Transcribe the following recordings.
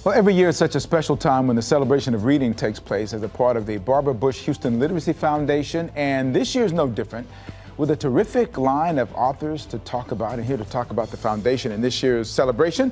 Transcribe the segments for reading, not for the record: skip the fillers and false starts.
Well, every year is such a special time when the celebration of reading takes place as a part of the Barbara Bush Houston Literacy Foundation, and this year is no different, with a terrific line of authors to talk about, and here to talk about the foundation in this year's celebration.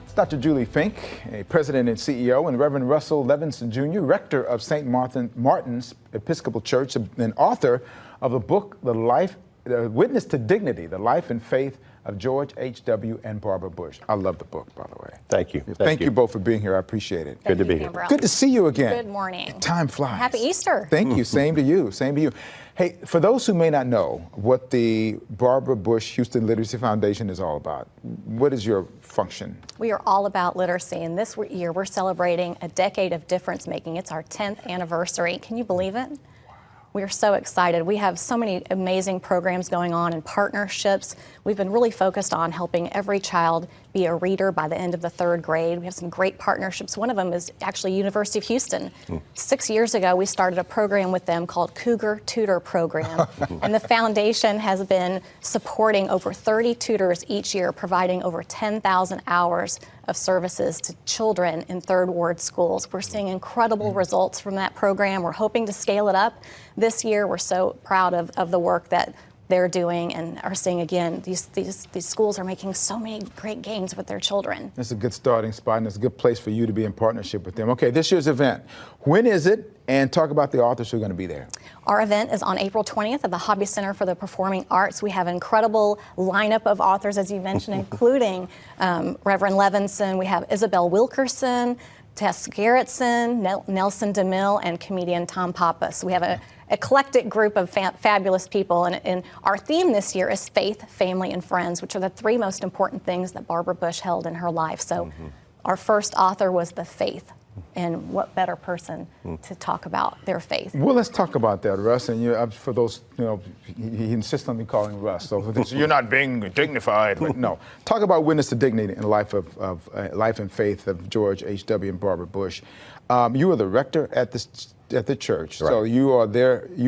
It's Dr. Julie Fink, a president and CEO, and Reverend Russell Levinson Jr., rector of St. Martin's Episcopal Church, and author of the book, The Witness to Dignity, The Life and Faith of George H.W. and Barbara Bush. I love the book, by the way. Thank you. Thank you both for being here. I appreciate it. Good to be here. Good to see you again. Good morning. Time flies. Happy Easter. Thank you. Same to you. Same to you. Hey, for those who may not know what the Barbara Bush Houston Literacy Foundation is all about, what is your function? We are all about literacy, and this year we're celebrating a decade of difference making. It's our 10th anniversary. Can you believe it? We are so excited. We have so many amazing programs going on and partnerships. We've been really focused on helping every child be a reader by the end of the 3rd grade. We have some great partnerships. One of them is actually University of Houston. 6 years ago, we started a program with them called Cougar Tutor Program. And the foundation has been supporting over 30 tutors each year, providing over 10,000 hours of services to children in 3rd Ward schools. We're seeing incredible results from that program. We're hoping to scale it up this year. We're so proud of the work that they're doing and are seeing, again, these schools are making so many great gains with their children. That's a good starting spot, and it's a good place for you to be in partnership with them. Okay, this year's event, when is it? And talk about the authors who are going to be there. Our event is on April 20th at the Hobby Center for the Performing Arts. We have an incredible lineup of authors, as you mentioned, including Reverend Levinson. We have Isabel Wilkerson, Tess Gerritsen, Nelson DeMille, and comedian Tom Pappas. We have an eclectic group of fabulous people, and our theme this year is faith, family, and friends, which are the 3 most important things that Barbara Bush held in her life. So our first author was the faith. And what better person to talk about their faith? Well, let's talk about that, Russ. And for those, he insists on me calling Russ. So you're not being dignified, but no. Talk about Witness to Dignity in the life of life and faith of George H.W. and Barbara Bush. You were the rector at the church, right. So you were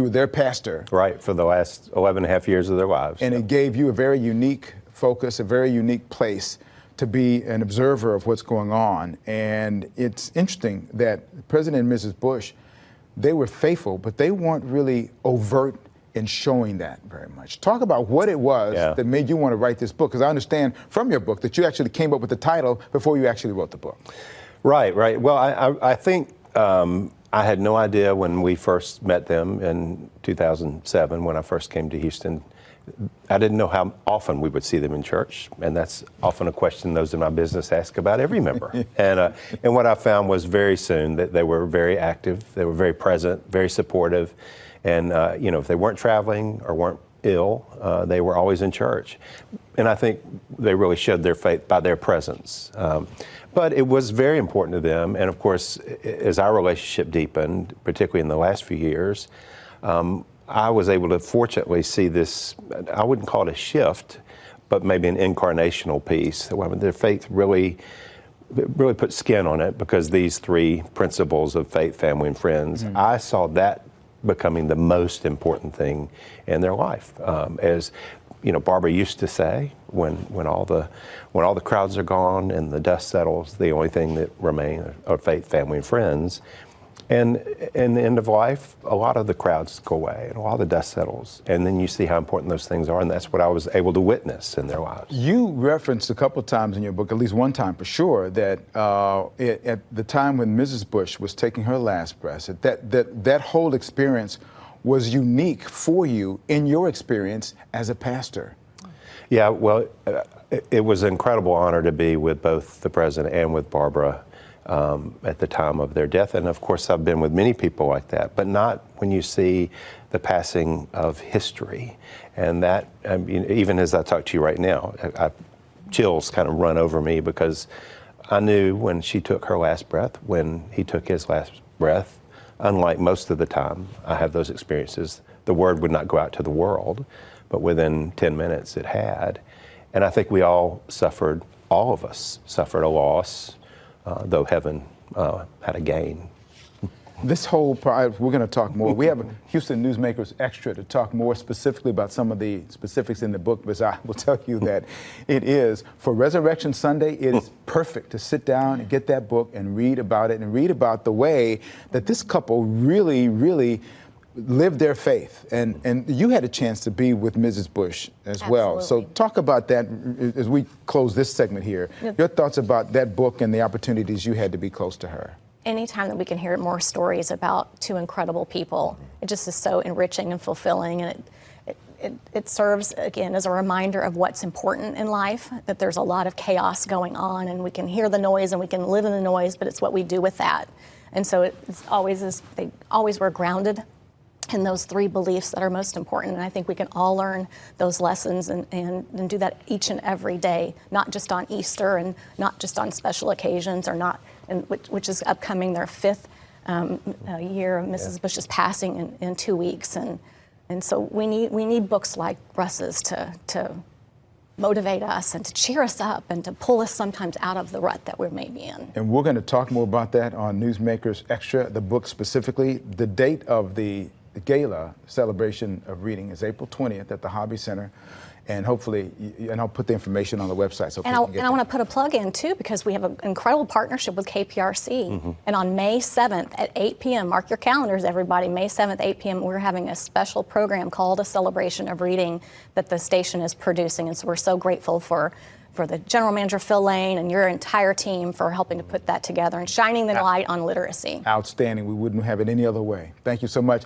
their pastor. Right, for the last 11 and a half years of their lives. And it gave you a very unique focus, a very unique place to be an observer of what's going on. And it's interesting that President and Mrs. Bush, they were faithful, but they weren't really overt in showing that very much. Talk about what it was that made you want to write this book, because I understand from your book that you actually came up with the title before you actually wrote the book. Right. Well, I think I had no idea when we first met them in 2007, when I first came to Houston. I didn't know how often we would see them in church, and that's often a question those in my business ask about every member. And what I found was very soon that they were very active, they were very present, very supportive, and if they weren't traveling or weren't ill, they were always in church. And I think they really showed their faith by their presence. But it was very important to them, and of course, as our relationship deepened, particularly in the last few years, I was able to fortunately see this, I wouldn't call it a shift, but maybe an incarnational piece. Their faith really put skin on it, because these 3 principles of faith, family, and friends, I saw that becoming the most important thing in their life. As Barbara used to say, when all the crowds are gone and the dust settles, the only thing that remain are faith, family, and friends. And in the end of life, a lot of the crowds go away and a lot of the dust settles. And then you see how important those things are, and that's what I was able to witness in their lives. You referenced a couple of times in your book, at least one time for sure, that at the time when Mrs. Bush was taking her last breath, that whole experience was unique for you in your experience as a pastor. Yeah, well, it was an incredible honor to be with both the president and with Barbara at the time of their death. And of course, I've been with many people like that, but not when you see the passing of history. And that, even as I talk to you right now, chills kind of run over me, because I knew when she took her last breath, when he took his last breath, unlike most of the time I have those experiences, the word would not go out to the world, but within 10 minutes it had. And I think we all of us suffered a loss, though heaven had a gain. we're going to talk more. We have a Houston Newsmakers Extra to talk more specifically about some of the specifics in the book, but I will tell you that it is, for Resurrection Sunday, it is perfect to sit down and get that book and read about it and read about the way that this couple really, really lived their faith. And you had a chance to be with Mrs. Bush as well. So talk about that as we close this segment here. Your thoughts about that book and the opportunities you had to be close to her. Anytime that we can hear more stories about two incredible people, it just is so enriching and fulfilling, and it serves, again, as a reminder of what's important in life, that there's a lot of chaos going on, and we can hear the noise and we can live in the noise, but it's what we do with that. And so they always were grounded in those three beliefs that are most important, and I think we can all learn those lessons and do that each and every day, not just on Easter and not just on special occasions, or not, which is upcoming, their fifth year of Mrs. Bush's passing in 2 weeks, and so we need books like Russ's to motivate us and to cheer us up and to pull us sometimes out of the rut that we may be in. And we're going to talk more about that on Newsmakers Extra, the book specifically. The date of the gala celebration of reading is April 20th at the Hobby Center, and hopefully, and I'll put the information on the website so people can get I want to put a plug in too, because we have an incredible partnership with KPRC. And on May 7th at 8 p.m., mark your calendars, everybody. May 7th, 8 p.m., we're having a special program called A Celebration of Reading that the station is producing, and so we're so grateful for the general manager, Phil Lane, and your entire team for helping to put that together and shining the light on literacy. Outstanding. We wouldn't have it any other way. Thank you so much.